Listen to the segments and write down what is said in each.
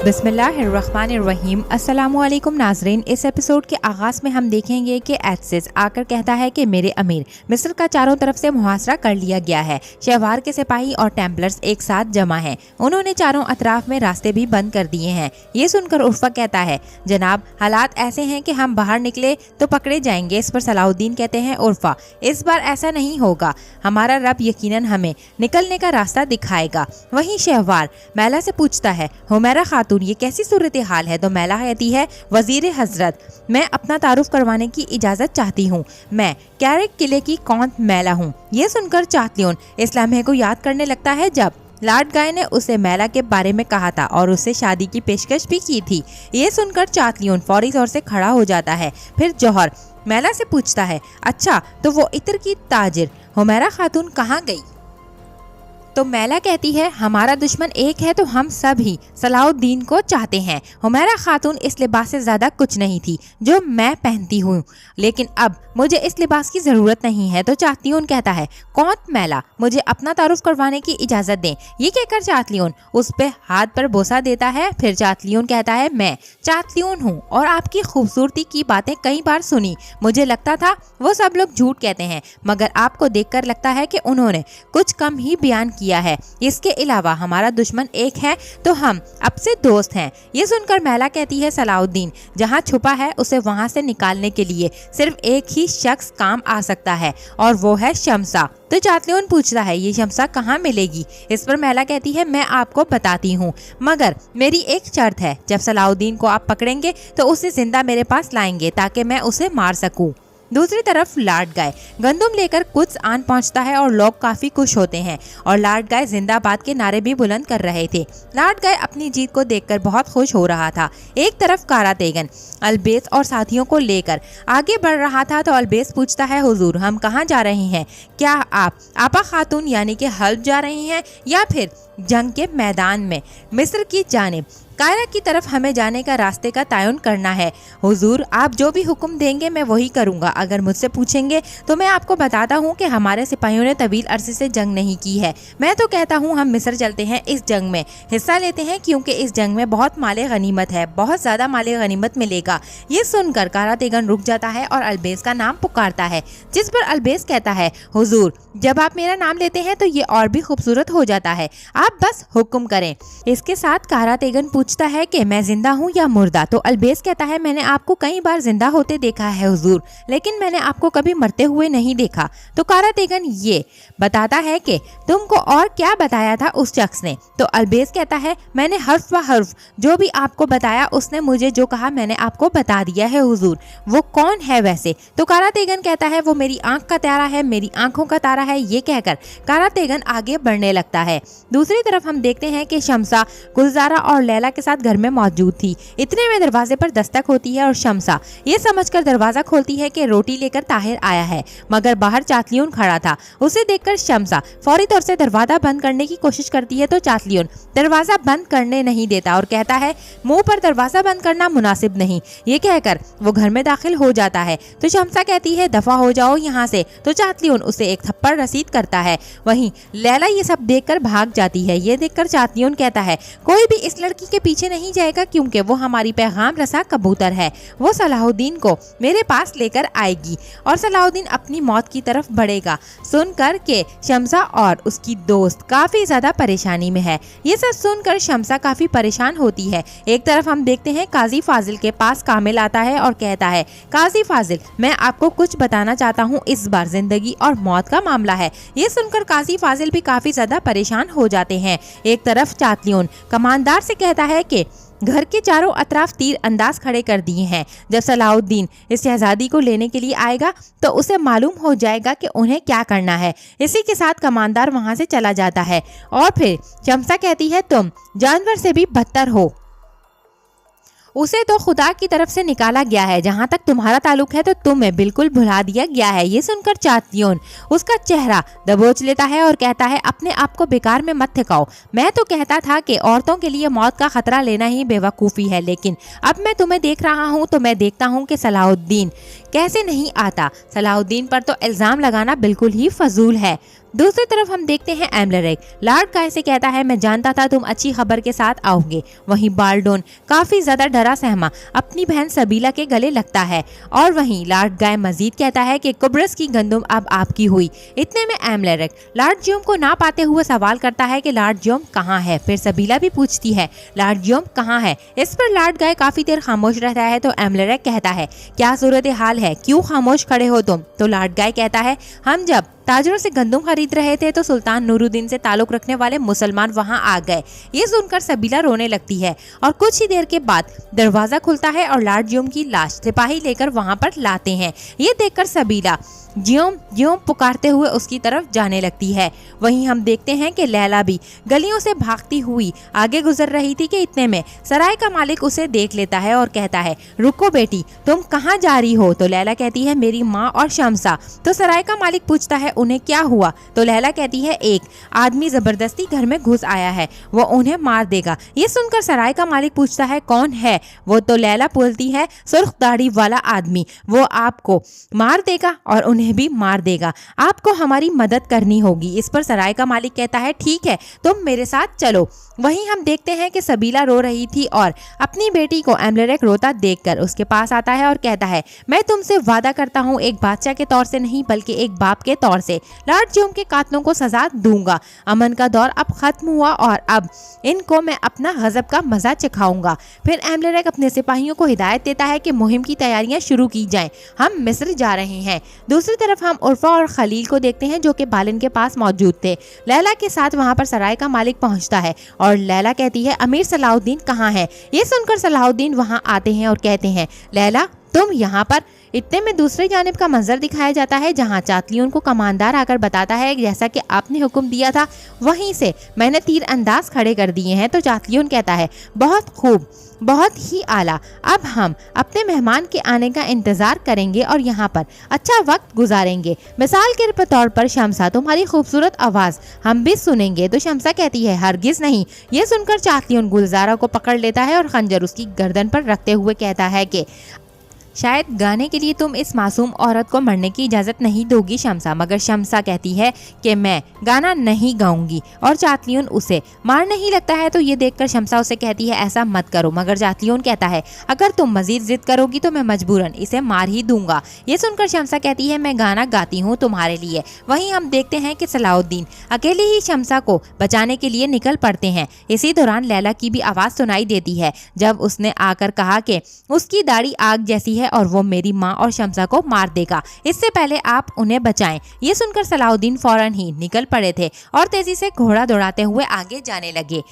बिस्मिल्लाहिर्रहमानिर्रहीम। अस्सलामुअलैकुम नाज़रीन। इस एपिसोड के आगाज़ में हम देखेंगे कि एथसिस आकर कहता है कि मेरे अमीर, मिस्र का चारों तरफ से मुहासरा कर लिया गया है। शहवार के सिपाही और टेम्पलर्स एक साथ जमा हैं। उन्होंने चारों अतराफ में रास्ते भी बंद कर दिए हैं। ये सुनकर उर्फा कहता है, जनाब हालात ऐसे हैं कि हम बाहर निकले तो पकड़े जाएंगे। इस पर सलाहुद्दीन कहते हैं, उर्फा इस बार ऐसा नहीं होगा, हमारा रब यकीनन हमें निकलने का रास्ता दिखाएगा। वहीं शहवार मैला से पूछता है, हुमैरा खातून ये कैसी सूरत हाल है? तो मैला कहती है, वजीर हजरत मैं अपना तारुफ करवाने की इजाजत चाहती हूँ। मैं कैरिक किले की कौन मैला हूँ। ये सुनकर चातलियोन इस लम्हे को याद करने लगता है जब लॉर्ड गाय ने उसे मैला के बारे में कहा था और उससे शादी की पेशकश भी की थी। ये सुनकर चातलियोन फौरी तौर से खड़ा हो जाता है। फिर जौहर मैला से पूछता है, अच्छा तो वो इत्र की ताजिर हुमैरा खातून कहाँ गई? तो मैला कहती है, हमारा दुश्मन एक है तो हम सब ही सलाहुद्दीन को चाहते हैं। हुमैरा खातून इस लिबास से ज्यादा कुछ नहीं थी जो मैं पहनती हूँ, लेकिन अब मुझे इस लिबास की जरूरत नहीं है। तो चातलियोन कहता है, कौन मैला, मुझे अपना तारुफ करवाने की इजाजत दें। ये कहकर चातलियोन उस पे हाथ पर बोसा देता है। फिर चातलियोन कहता है, मैं चातलियोन हूँ और आपकी खूबसूरती की बातें कई बार सुनी। मुझे लगता था वो सब लोग झूठ कहते हैं, मगर आपको देखकर लगता है कि उन्होंने कुछ कम ही बयान किया है। इसके अलावा हमारा दुश्मन एक है तो हम अब से दोस्त हैं। ये सुनकर मैला कहती है, सलाहुद्दीन जहाँ छुपा है उसे वहाँ से निकालने के लिए सिर्फ एक ही शख्स काम आ सकता है और वो है शमसा। तो चातलियोन पूछता है, ये शमसा कहाँ मिलेगी? इस पर मैला कहती है, मैं आपको बताती हूँ, मगर मेरी एक शर्त है। जब सलाहुद्दीन को आप पकड़ेंगे तो उसे जिंदा मेरे पास लाएंगे ताकि मैं उसे मार सकूं। दूसरी तरफ लॉर्ड गाय गंदुम लेकर कुछ आन पहुंचता है और लोग काफी खुश होते हैं और लॉर्ड गाय जिंदाबाद के नारे भी बुलंद कर रहे थे। लॉर्ड गाय अपनी जीत को देखकर बहुत खुश हो रहा था। एक तरफ कारा तेगन अलबेस और साथियों को लेकर आगे बढ़ रहा था तो अलबेस पूछता है, हुजूर हम कहाँ जा रहे हैं? क्या आप आपा खातून यानी कि हल्ब जा रहे हैं या फिर जंग के मैदान में मिस्र की जानिब कायरा की तरफ हमें जाने का रास्ते का तयन करना है? हुजूर आप जो भी हुक्म देंगे मैं वही करूंगा। अगर मुझसे पूछेंगे तो मैं आपको बताता हूं कि हमारे सिपाहियों ने तवील अरसे से जंग नहीं की है। मैं तो कहता हूं हम मिस्र चलते हैं, इस जंग में हिस्सा लेते हैं क्योंकि इस जंग में बहुत माले गनीमत है, बहुत ज्यादा माले गनीमत मिलेगा। ये सुनकर कारा तेगन रुक जाता है और अलबेस का नाम पुकारता है, जिस पर अलबेस कहता है, हुजूर जब आप मेरा नाम लेते हैं तो ये और भी खूबसूरत हो जाता है, आप बस हुक्म करें। इसके साथ कारा तेगन पूछता है कि मैं जिंदा हूँ या मुर्दा? तो अलबेस कहता है, मैंने आपको कई बार जिंदा होते देखा है हुजूर, लेकिन मैंने आपको कभी मरते हुए नहीं देखा। तो कारा तेगन ये बताता है कि तुमको और क्या बताया था उस शख्स ने? तो अलबेस कहता है, मैंने हर्फ व हर्फ जो भी आपको बताया उसने मुझे जो कहा मैंने आपको बता दिया है हुजूर। वो कौन है वैसे? तो कारा तेगन कहता है, वो मेरी आंख का तारा है, मेरी आंखों का तारा है। ये कहकर कारा तेगन आगे बढ़ने लगता है। दूसरी तरफ हम देखते हैं कि शमसा गुलजारा और लैला के साथ घर में मौजूद थी। इतने में दरवाजे पर दस्तक होती है और शमसा ये समझकर दरवाजा खोलती है कि रोटी लेकर ताहिर आया है, मगर बाहर चातलियोन खड़ा था। उसे देखकर शमसा फौरी तौर से दरवाजा बंद करने की कोशिश करती है तो चातलियोन दरवाजा बंद करने नहीं देता और कहता है, मुंह पर दरवाजा बंद करना मुनासिब नहीं। ये कहकर वो घर में दाखिल हो जाता है। तो शमसा कहती है, दफा हो जाओ यहाँ से। तो चातलियोन उसे एक थप्पड़ रसीद करता है। वहीं लैला ये सब देखकर भाग जाती है। ये देखकर चातलियोन कहता है, कोई भी इस लड़की के पीछे नहीं जाएगा क्योंकि वो हमारी पैगाम रसा कबूतर है। वो सलाहुद्दीन को मेरे पास लेकर आएगी और सलाहुद्दीन अपनी मौत की तरफ बढ़ेगा। सुनकर के शमसा और उसकी दोस्त काफी ज्यादा परेशानी में है। ये सब सुनकर शमसा काफी परेशान होती है। एक तरफ हम देखते हैं काजी फाजिल के पास कामिल आता है और कहता है, काजी फाजिल मैं आपको कुछ बताना चाहता हूँ, इस बार जिंदगी और मौत का मामला है। ये सुनकर काजी फाजिल भी काफी ज्यादा परेशान हो जाते हैं। एक तरफ चातलियोन कमांडर से कहता है कि घर के चारों अतराफ तीर अंदाज खड़े कर दिए हैं। जब सलाहुद्दीन इस शहजादी को लेने के लिए आएगा तो उसे मालूम हो जाएगा कि उन्हें क्या करना है। इसी के साथ कमांडर वहां से चला जाता है और फिर शमसा कहती है, तुम जानवर से भी बदतर हो, उसे तो खुदा की तरफ से निकाला गया है। जहाँ तक तुम्हारा ताल्लुक है तो तुम्हें बिल्कुल भुला दिया गया है। ये सुनकर चातलियोन उसका चेहरा दबोच लेता है और कहता है, अपने आप को बेकार में मत थकाओ। मैं तो कहता था कि औरतों के लिए मौत का खतरा लेना ही बेवकूफ़ी है, लेकिन अब मैं तुम्हें देख रहा हूँ तो मैं देखता हूँ कि सलाहुद्दीन कैसे नहीं आता। सलाहुद्दीन पर तो इल्ज़ाम लगाना बिल्कुल ही फजूल है। दूसरी तरफ हम देखते हैं एमलेरिक लॉर्ड गाय से कहता है मैं जानता था तुम अच्छी खबर के साथ आओगे। वहीं बाल्डोन काफी ज्यादा डरा सहमा अपनी बहन सबीला के गले लगता है और वहीं लॉर्ड गाय मजीद कहता है कि कुब्रस की गंदुम अब आपकी हुई। इतने में एमलेरिक लॉर्ड जियोम को ना पाते हुए सवाल करता है कि लॉर्ड जियोम कहाँ है। फिर सबीला भी पूछती है लॉर्ड जियोम कहाँ है। इस पर लॉर्ड गाय काफी देर खामोश रहता है तो एमलेरिक कहता है क्या सूरत हाल है, क्यों खामोश खड़े हो तुम। तो लॉर्ड गाय कहता है हम जब ताजरों से गंदुम खरीद रहे थे तो सुल्तान नूरुद्दीन से ताल्लुक रखने वाले मुसलमान वहां आ गए। ये सुनकर सबीला रोने लगती है और कुछ ही देर के बाद दरवाजा खुलता है और लॉर्ड जियोम की लाश सिपाही लेकर वहां पर लाते हैं। ये देखकर सबीला जियोम जियोम पुकारते हुए उसकी तरफ जाने लगती है। वहीं हम देखते हैं कि लैला भी गलियों से भागती हुई आगे गुजर रही थी कि इतने में सराय का मालिक उसे देख लेता है और कहता है रुको बेटी, तुम कहाँ जा रही हो। तो लैला कहती है मेरी माँ और शमसा। तो सराय का मालिक पूछता है उन्हें क्या हुआ। तो लैला कहती है एक आदमी जबरदस्ती घर में घुस आया है, वो उन्हें मार देगा। ये सुनकर सराय का मालिक पूछता है कौन है वो। तो लैला बोलती है सुर्ख दाढ़ी वाला आदमी, वो आपको मार देगा और उन्हें भी मार देगा, आपको हमारी मदद करनी होगी। इस पर सराय का मालिक कहता है ठीक है तुम मेरे साथ चलो। वहीं हम देखते हैं कि सबीला रो रही थी और अपनी बेटी को एमलेरिक रोता देखकर उसके पास आता है और कहता है मैं तुमसे वादा करता हूँ एक बादशाह के तौर से नहीं बल्कि एक बाप के तौर से लॉर्ड जियोम के कातलों को सजा दूंगा। अमन का दौर अब खत्म हुआ और अब इनको मैं अपना गजब का मजा चखाऊंगा। फिर एमलेरिक अपने सिपाहियों को हिदायत देता है कि मुहिम की तैयारियां शुरू की जाएं, हम मिस्र जा रहे हैं। दूसरी तरफ हम उर्फा और खलील को देखते हैं जो कि बालिन के पास मौजूद थे। लैला के साथ वहां पर सराय का मालिक पहुंचता है और लैला कहती है अमीर सलाहुद्दीन कहाँ है। ये सुनकर सलाहुद्दीन वहां आते हैं और कहते हैं लैला तुम यहाँ पर। इतने में दूसरी जानिब का मंजर दिखाया जाता है जहाँ चातलियों को कमांडर आकर बताता है जैसा कि आपने हुक्म दिया था वहीं से मैंने तीर अंदाज खड़े कर दिए हैं। तो चातलियों कहता है बहुत खूब, बहुत ही आला, अब हम अपने मेहमान के आने का इंतजार करेंगे और यहाँ पर अच्छा वक्त गुजारेंगे। मिसाल के तौर पर शमसा तुम्हारी खूबसूरत आवाज हम भी सुनेंगे। तो शमसा कहती है हरगिज नहीं। ये सुनकर चातलियों गुलजारा को पकड़ लेता है और खंजर उसकी गर्दन पर रखते हुए कहता है कि शायद गाने के लिए तुम इस मासूम औरत को मरने की इजाज़त नहीं दोगी शमसा। मगर शमसा कहती है कि मैं गाना नहीं गाऊंगी और चातलियन उसे मारने ही लगता है। तो ये देखकर शमसा उसे कहती है ऐसा मत करो। मगर चातलियन कहता है अगर तुम मजीद जिद करोगी तो मैं मजबूरन इसे मार ही दूंगा। ये सुनकर शमसा कहती है मैं गाना गाती हूँ तुम्हारे लिए। वहीं हम देखते हैं कि सलाहुद्दीन अकेले ही शमसा को बचाने के लिए निकल पड़ते हैं। इसी दौरान लैला की भी आवाज़ सुनाई देती है जब उसने आकर कहा कि उसकी दाढ़ी आग जैसी है और वो मेरी माँ और शमसा को मार देगा, इससे पहले आप उन्हें बचाएं। ये सुनकर सलाहुद्दीन फौरन ही निकल पड़े थे और तेजी से घोड़ा दौड़ाते हुए आगे जाने लगे।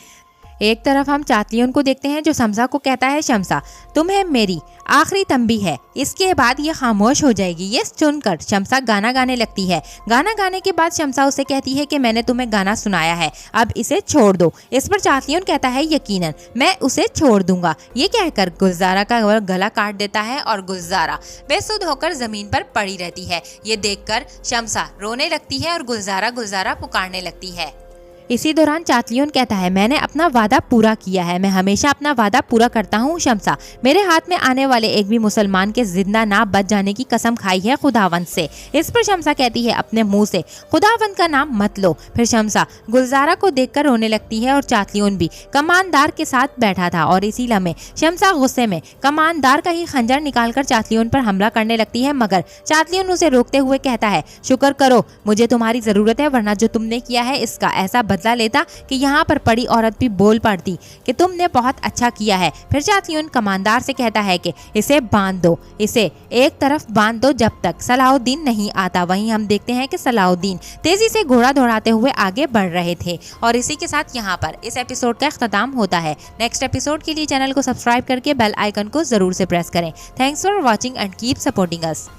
एक तरफ हम चातलियन को देखते हैं जो शमसा को कहता है शमसा तुम्हें मेरी आखिरी तंबी है, इसके बाद ये खामोश हो जाएगी। ये सुनकर शमसा गाना गाने लगती है। गाना गाने के बाद शमसा उसे कहती है कि मैंने तुम्हें गाना सुनाया है, अब इसे छोड़ दो। इस पर चातलियन कहता है यकीनन मैं उसे छोड़ दूंगा। ये कहकर गुलजारा का गला काट देता है और गुलजारा बेसुध होकर जमीन पर पड़ी रहती है। ये देखकर शमसा रोने लगती है और गुलजारा गुलजारा पुकारने लगती है। इसी दौरान चातलियन कहता है मैंने अपना वादा पूरा किया है, मैं हमेशा अपना वादा पूरा करता हूँ शमसा। मेरे हाथ में आने वाले एक भी मुसलमान के जिंदा ना बच जाने की कसम खाई है खुदावंद से। इस पर शमसा कहती है अपने मुंह से खुदावंद का नाम मत लो। फिर शमसा गुलजारा को देखकर रोने लगती है और चातलियन भी कमानदार के साथ बैठा था और इसी लम्हे शमसा गुस्से में कमानदार का ही खंजर निकालकर चातलियन पर हमला करने लगती है। मगर चातलियन उसे रोकते हुए कहता है शुक्र करो मुझे तुम्हारी जरूरत है, वरना जो तुमने किया है इसका ऐसा बदला लेता कि यहाँ पर पड़ी औरत भी बोल पड़ती कि तुमने बहुत अच्छा किया है। फिर चातलियन कमांडर से कहता है कि इसे बांध दो, इसे एक तरफ बांध दो जब तक सलाहुद्दीन नहीं आता। वहीं हम देखते हैं कि सलाहुद्दीन तेजी से घोड़ा दौड़ाते हुए आगे बढ़ रहे थे और इसी के साथ यहाँ पर इस एपिसोड का इख्तिताम होता है। नेक्स्ट एपिसोड के लिए चैनल को सब्सक्राइब करके बेल आइकन को जरूर से प्रेस करें। Thanks for watching and keep supporting us.